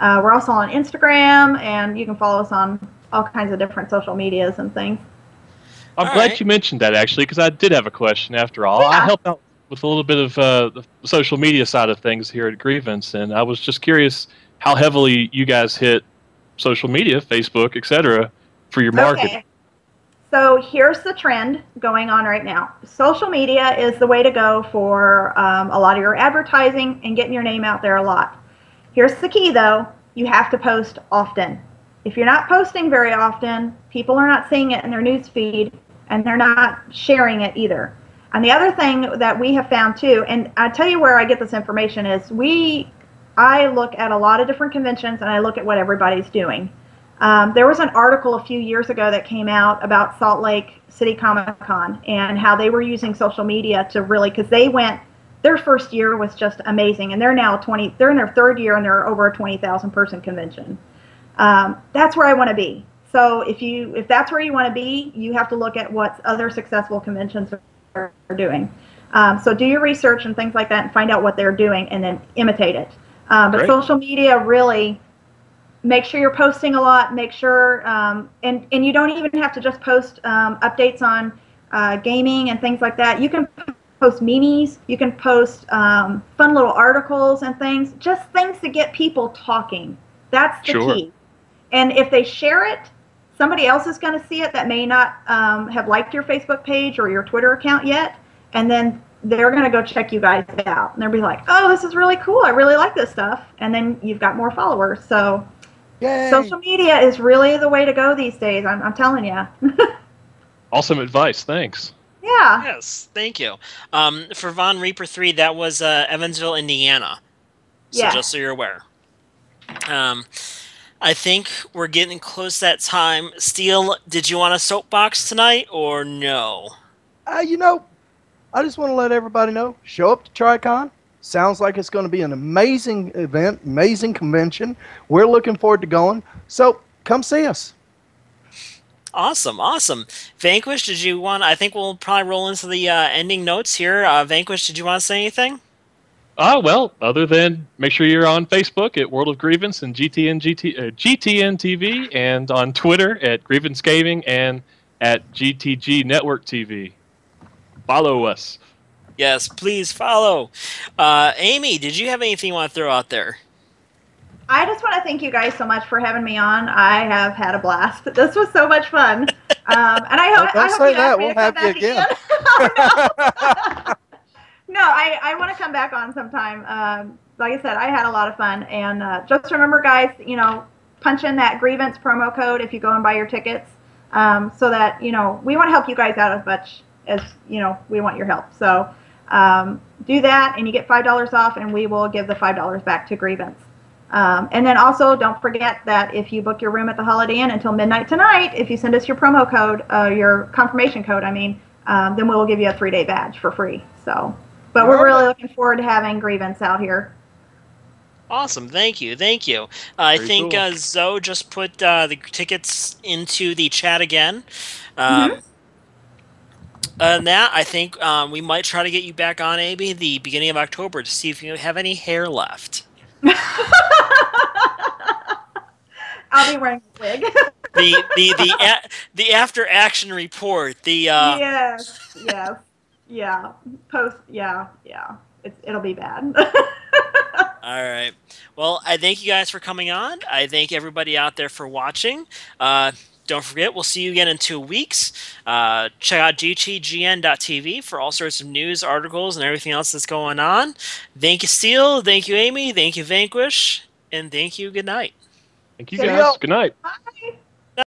We're also on Instagram, and you can follow us on all kinds of different social medias and things. I'm All glad right. you mentioned that, actually, because I did have a question after all. Yeah. I help out with a little bit of the social media side of things here at Grievance, and I was just curious how heavily you guys hit social media, Facebook, etc., for your marketing. Okay. So here's the trend going on right now. Social media is the way to go for a lot of your advertising and getting your name out there a lot. Here's the key, though. You have to post often. If you're not posting very often, people are not seeing it in their news feed, and they're not sharing it either. And the other thing that we have found too, and I tell you where I get this information is I look at a lot of different conventions and I look at what everybody's doing. There was an article a few years ago that came out about Salt Lake City Comic Con and how they were using social media to really, because their first year was just amazing, and they're now they're in their third year and they're over a 20,000 person convention. That's where I want to be. So if that's where you want to be, you have to look at what other successful conventions are doing. So do your research and things like that and find out what they're doing and then imitate it. But Great. social media, really make sure you're posting a lot. Make sure, and you don't even have to just post updates on gaming and things like that. You can post memes. You can post fun little articles and things. Just things to get people talking. That's the key. And if they share it, somebody else is going to see it that may not have liked your Facebook page or your Twitter account yet, and then they're going to go check you guys out. And they'll be like, oh, this is really cool. I really like this stuff. And then you've got more followers. So Yay. social media is really the way to go these days. I'm telling you. Awesome advice. Thanks. Yeah. Yes, thank you. For Von Reaper 3, that was Evansville, Indiana. So Yeah. just so you're aware. I think we're getting close to that time. Steele, did you want a soapbox tonight or no? I just want to let everybody know, show up to TriCon. Sounds like it's going to be an amazing event, amazing convention. We're looking forward to going. So come see us. Awesome, awesome. Vanquish, did you want... I think we'll probably roll into the ending notes here. Vanquish, did you want to say anything? Well, other than make sure you're on Facebook at World of Grievance and GTN TV, and on Twitter at Grievance Gaming and at GTG Network TV. Follow us. Yes, please follow. Amy, did you have anything you want to throw out there? I just want to thank you guys so much for having me on. I have had a blast. This was so much fun. And I hope Don't say you that. ask me We'll to come have you back again. No, I want to come back on sometime. Like I said, I had a lot of fun. And just remember, guys, punch in that Grievance promo code if you go and buy your tickets, so that, we want to help you guys out as much as, we want your help. So do that, and you get $5 off, and we will give the $5 back to Grievance. And then also, don't forget that if you book your room at the Holiday Inn until midnight tonight, if you send us your promo code, your confirmation code, then we will give you a 3-day badge for free. So, but we're really looking forward to having Grievance out here. Awesome, thank you, thank you. I Very think cool. Zoe just put the tickets into the chat again. And that, I think we might try to get you back on, Amy, the beginning of October to see if you have any hair left. I'll be wearing a wig. The after action report. Yes. Yeah. Post. Yeah. It'll be bad. All right. Well, I thank you guys for coming on. I thank everybody out there for watching. Don't forget, we'll see you again in 2 weeks. Check out gtgn.tv for all sorts of news, articles, and everything else that's going on. Thank you, Steele. Thank you, Amy. Thank you, Vanquish. And thank you. Good night. Thank you See guys. ya. Good night. Bye.